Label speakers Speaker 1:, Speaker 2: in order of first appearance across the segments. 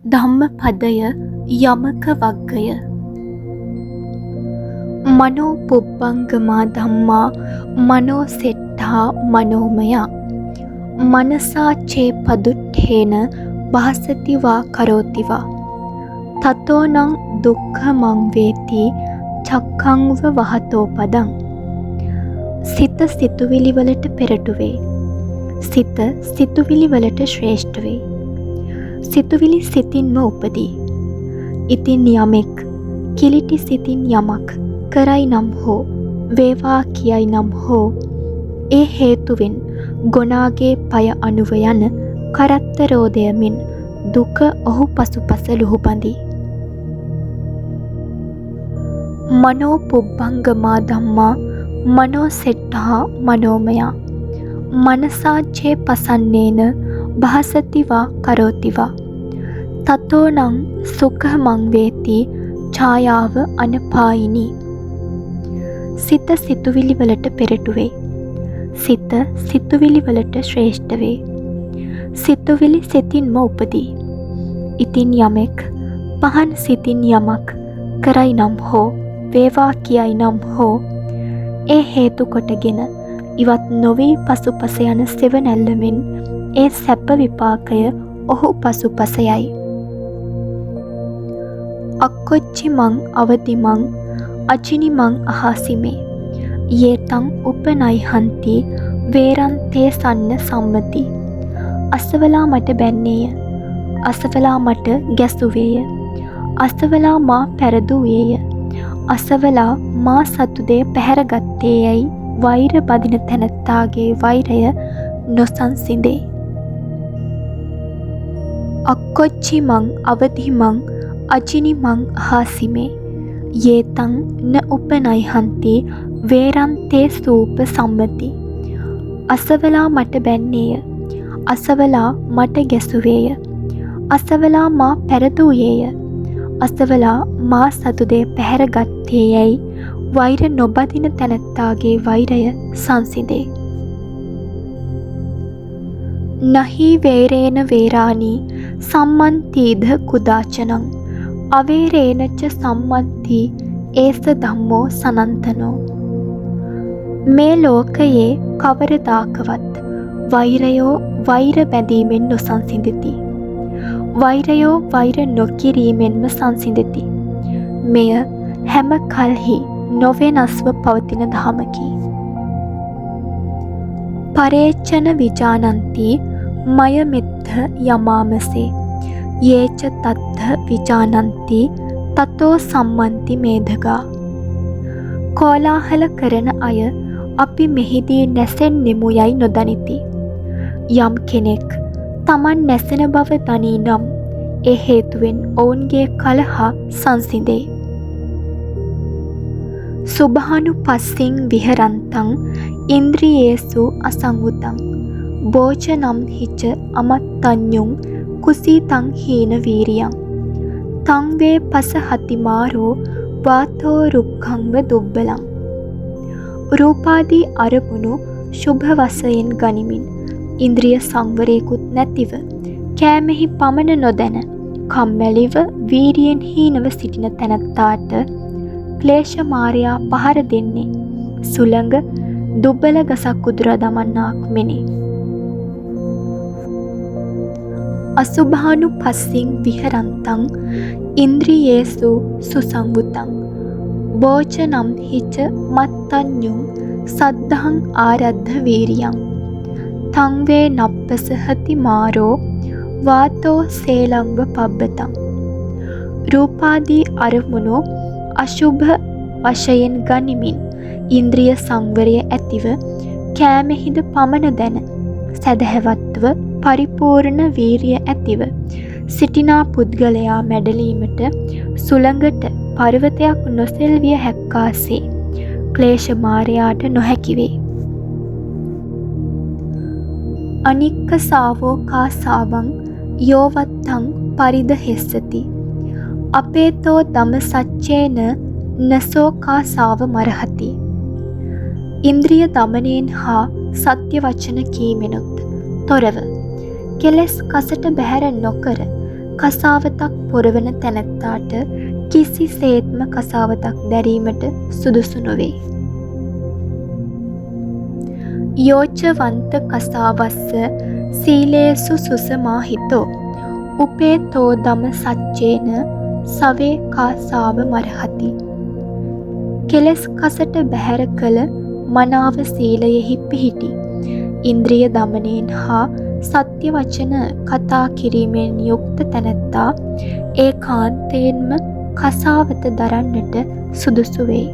Speaker 1: ධම්මපදය යමක වග්ගය. මනෝ පුබ්බංගමා ධම්මා මනෝ සෙට්ඨා මනෝමයා මනසා චේ පදුට්ඨේන භාසති වා කරෝති වා තතෝනං දුක්ඛමං වේති චක්ඛංව වහතෝ පදං. සිත සිතුවිලි වලට පෙරටු වේ. සිත සිතුවිලි වලට ශ්‍රේෂ්ඨ වේ. සිතුවිලි සිතින්ම උපදී. ඉතින් යමෙක් කිලිටි සිතින් යමක් කරයි නම් හෝ වේවා කියයි නම් හෝ ඒ හේතුවෙන් ගොනාගේ පය අනුව යන කරත්තරෝදයමින් දුක ඔහු පසුපස ලුහුබඳී. මනෝ පුබ්බංගමා ධම්මා මනෝ සෙට්ඨා මනෝමයා මනසාචේ පසන්නේන භාසති වා කරෝති වා තතෝනං සුඛමං වේති ඡායාව අනපායිනී. සිත සිතුවිලි වලට පෙරටු වේ. සිත සිතුවිලි වලට ශ්‍රේෂ්ඨ වේ. සිතුවිලි සිතින්ම උපදී. ඉතින් යමෙක් පහන් සිතින් යමක් කරයි නම් හෝ වේවා කියයි නම් හෝ ඒ හේතු කොටගෙන ඉවත් නොවී පසුපස යන සෙවණැල්ලමින් ඒ සැප විපාකය ඔහු පසුපස යයි. අක්කොච්චිමං අවදිමං අචිනිමං අහාසිමේ යේතං උපනයිහන්ති වේරන්තේ සන්න සම්මති. අසවලා මට බැන්නේය. අසවලා මට ගැසුවේය. අසවලා මා පැරදුවේය. අසවලා මා සතුදේ පැහැරගත්තේ යැයි වෛර බදින තැනැත්තාගේ වෛරය නොසන්සිඳේ. අක්කොච්චිමං අවදිමං අචිනිමං අහාසිමේ යේතං න උපනයිහන්ති වේරන්තේ සූප සම්මති. අසවලා මට බැන්නේය. අසවලා මට ගැසුවේය. අසවලා මා පැරදූයේය. අසවලා මා සතුදේ පැහැරගත්තේ යැයි වෛර නොබදින තැනැත්තාගේ වෛරය සංසිඳේ. නහි වේරේන වේරානි සම්මන්තිද කුදාචනං අවේරේනච සම්මන්ති ඒස ධම්මෝ සනන්තනෝ. මේ ලෝකයේ කවරදාකවත් වෛරයෝ වෛර බැඳීමෙන් නොසංසිඳති. වෛරයෝ වෛර නොකිරීමෙන්ම සංසිඳති. මෙය හැම කල්හි නොවෙනස්ව පවතින දහමකි. පරේච්ඡන විජානන්ති මය මෙත්ත යමාමසේ යේච තත්ථ විජානන්ති තතෝ සම්මන්ති මේධගා. කෝලාහල කරන අය අපි මෙහිදී නැසෙන්නෙමු යයි නොදනිති. යම් කෙනෙක් තමන් නැසෙන බව දනී නම් ඒ හේතුවෙන් ඔවුන්ගේ කලහ සංසිඳේ. සුභානුපස්සින් විහරන්තං ඉන්ද්‍රියේසු අසංවුතං භෝජනම් හිච අමත්තඤ්ඤුං කුසීතං හීන වීරියං තං වේ පස හතිමාරෝ වාතෝ රුක්ඛංව දුබ්බලං. රූපාදී අරමුණු ශුභ වශයෙන් ගනිමින් ඉන්ද්‍රිය සංවරයකුත් නැතිව කෑමෙහි පමණ නොදැන කම්මැලිව වීරියෙන් හීනව සිටින තැනැත්තාට ක්ලේශ මාරයා පහර දෙන්නේ සුළඟ දුබ්බල ගසක් උදුරා දමන්නාක් මෙනි. අසුභානුපස්සින් විහරන්තං ඉන්ද්‍රියේසු සුසංවුතං භෝජනම් හිච මත්තඤ්ඤුං සද්ධං ආරද්ධ වීරියං තං වේ නප්පසහති මාරෝ වාතෝ සේලංව පබ්බතං. රූපාදී අරමුණු අශුභ වශයෙන් ගනිමින් ඉන්ද්‍රිය සංවරය ඇතිව කෑමෙහිද පමණ දැන සැදැහැවත්ව පරිපූර්ණ වීරිය ඇතිව සිටිනා පුද්ගලයා මැඩලීමට සුළඟට පර්වතයක් නොසෙල්විය හැක්කාසේ ක්ලේශ මාරයාට නොහැකි වේ. අනික්කසාවෝ කාසාවං යෝවත්තං පරිදහෙස්සති අපේතෝ දම සච්චේන නසෝ කාසාව මරහති. ඉන්ද්‍රිය දමනයෙන් හා සත්‍ය වචන කීමෙනුත් තොරව කෙලෙස් කසට බැහැර නොකර කසාවතක් පොරවන තැනැත්තාට කිසිසේත්ම කසාවතක් දැරීමට සුදුසු නොවේ. යෝචවන්ත කසාවස්ස සීලේසු සුසමාහිතෝ උපේතෝ දම සච්චේන සවේ කාසාව මරහති. කෙලෙස් කසට බැහැර කළ මනාව සීලයෙහි පිහිටි ඉන්ද්‍රිය දමනයෙන් හා සත්‍ය වචන කතා කිරීමෙන් යුක්ත තැනැත්තා ඒකාන්තයෙන්ම කසාවත දරන්නට සුදුසු වේ.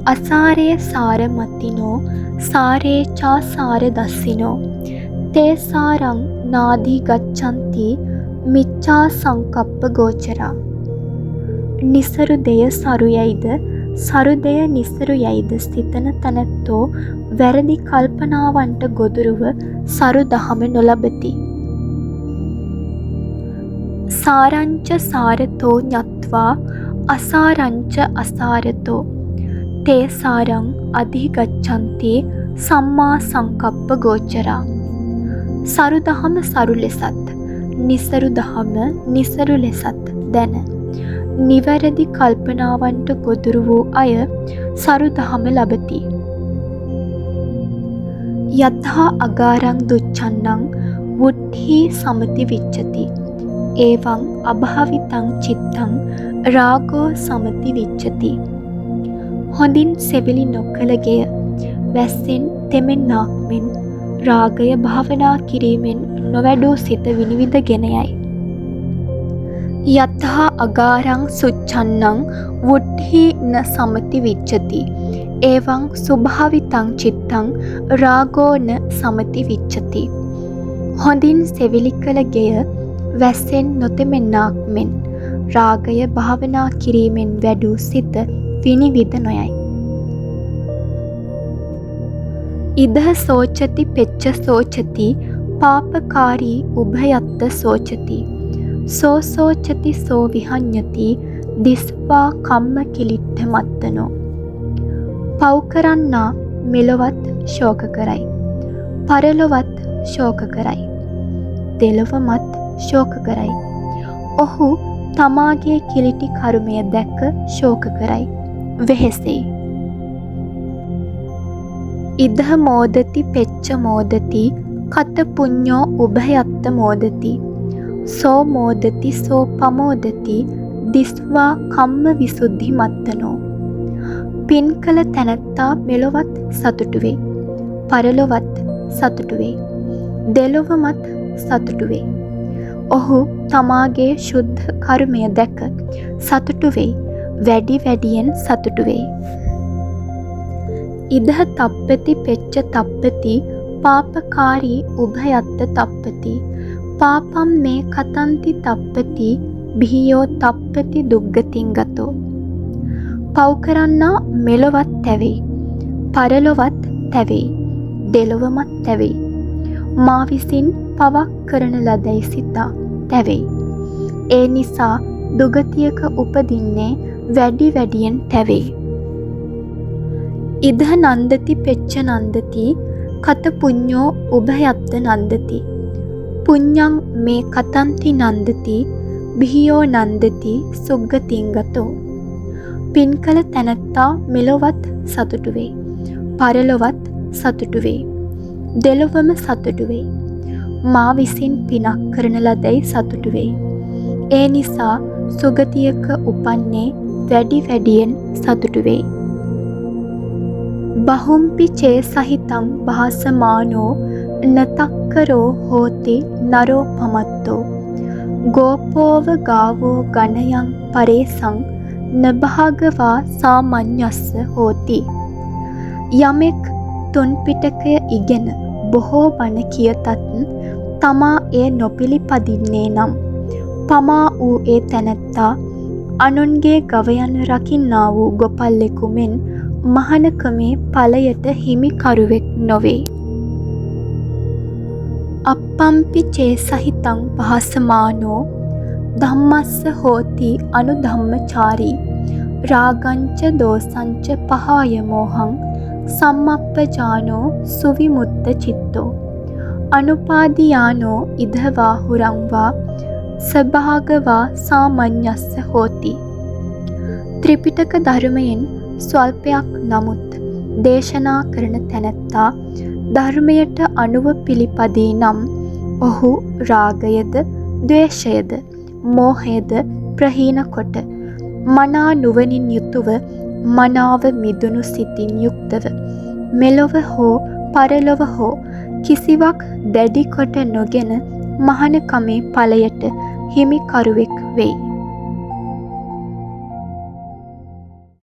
Speaker 1: අසාරේ සාර මතිනෝ සාරේ චාසාර දස්සිනෝ තේ සාරං නාදී ගච්ඡanti මිච්ඡා සංකප්ප ගෝචරා. නිසරු දෙය සරු යයිද සරු දෙය නිසරු යයිද සිතන තැනැත්තෝ වැරදි කල්පනාවන්ට ගොදුරුව සරු දහම නොලබති. සාරංච සාරතෝ ඤත්වා අසාරංච අසාරතෝ තේ සාරං අධිගච්ඡanti සම්මා සංකප්ප ගෝචරා. සරු දහම සරු ලෙසත් නිසරු දහම නිසරු ලෙසත් දැන නිවැරදි කල්පනාවන්ට ගොදුරු වූ අය සරු දහම ලබති. යතහා අගාරං දුච්ඡන්නං වුද්ධි සමති විච්ඡති එවං අභාවිතං චිත්තං රාගෝ සමති විච්ඡති. හොඳින් සෙවිලි නොකළ ගෙය වැස්සෙන් තෙමෙන්නාක් මෙන් රාගය භාවනා කිරීමෙන් නොවැඩූ සිත විනිවිදගෙන යයි. යතහා අගාරං සුච්ඡන්නං වුද්ධි න සමති විච්ඡති එවං සුභාවිතං චිත්තං රාගෝ න සමති විච්ඡති. හොඳින් සෙවිලි කළ ගෙය වැස්සෙන් නොතෙමෙන්නාක් මෙන් රාගය භාවනා කිරීමෙන් වැඩූ සිත විනිවිද නොයයි. ඉදහ සෝචති පෙච්ච සෝචති පාපකාරී උභයත්ත සෝචති සෝ සෝචති සෝ විහඤ්ඤති දිස්වා කම්ම කිලිට්ඨ මත්තනෝ. පව් කරන්නා මෙලොවත් ශෝක කරයි පරලොවත් ශෝක කරයි දෙලොවමත් ශෝක කරයි. ඔහු තමාගේ කිලිටි කර්මය දැක ශෝක කරයි වෙහෙසෙයි. ඉදහ මෝදති පෙච්ච මෝදති කත පුඤ්ඤෝ උභයත්ත මෝදති සෝ මෝදති සෝ පමෝදති දිස්වා කම්ම විසුද්ධි මත්තනෝ. පින් කළ තැනැත්තා මෙලොවත් සතුටු වේ පරලොවත් සතුටු වේ දෙලොවමත් සතුටු වේ. ඔහු තමාගේ ශුද්ධ කර්මය දැක සතුටු වෙයි වැඩි වැඩියෙන් සතුටු වෙයි. ඉදහ තප්පති පෙච්ච තප්පති පාපකාරී උභයත්ත තප්පති පාපම් මේ කතන්ති තප්පති බිහියෝ තප්පති දුග්ගතින් ගතෝ. පව් කරන්නා මෙලොවත් තැවෙයි පරලොවත් තැවෙයි දෙලොවමත් තැවෙයි. මා විසින් පවක් කරන ලදැයි සිතා තැවෙයි. ඒ නිසා දුගතියක උපදින්නේ වැඩි වැඩියෙන් තැවෙයි. ඉදහ නන්දති පෙච්ච නන්දති කත පුඤ්ඤෝ උභයත්ත නන්දති පුඤ්ඤං මේ කතන්ති නන්දති බිහියෝ නන්දති සුග්ගතින් ගතෝ. පින් කළ තැනැත්තා මෙලොවත් සතුටු වේ පරලොවත් සතුටු වේ දෙලොවම සතුටු වේ. මා විසින් පිනක් කරන ලදැයි සතුටු වේ. ඒ නිසා සුගතියක උපන්නේ වැඩි වැඩියෙන් සතුටු වේ. බහුම්පි චේ සහිතං භාසමානෝ නතක්කරෝ හෝති නරෝ පමත්තෝ ගෝපෝව ගාවෝ ගණයං පරේසං නභාගවා සාමඤ්ඤස්ස හෝති. යමෙක් තුන් පිටකය ඉගෙන බොහෝ බණ කියතත් තමා එය නොපිළිපදින්නේ නම් පමා වූ ඒ තැනැත්තා අනුන්ගේ ගවයන් රකින්නා වූ ගොපල්ලෙකු මෙන් මහණකමේ ඵලයට හිමිකරුවෙක් නොවේ. අප්පම්පි චේ සහිතං භාසමානෝ ධම්මස්ස හෝති අනුධම්මචාරී රාගංච දෝසංච පහාය මෝහං සම්මප්පජානෝ සුවිමුත්ත චිත්තෝ අනුපාදියානෝ ඉදවාහුරං වා සභාගවා සාමඤ්ඤස්ස හෝති. ත්‍රිපිටක ධර්මයෙන් ස්වල්පයක් නමුත් දේශනා කරන තැනැත්තා ධර්මයට අනුව පිළිපදී නම් ඔහු රාගයද ද්වේෂයද මෝහයද ප්‍රහීන කොට මනා නුවණින් යුතුව මනාව මිදුණු සිතින් යුක්තව මෙලොව හෝ පරලොව හෝ කිසිවක් දැඩි කොට නොගෙන මහානකමේ ඵලයට හිමිකරුවෙක් වෙයි.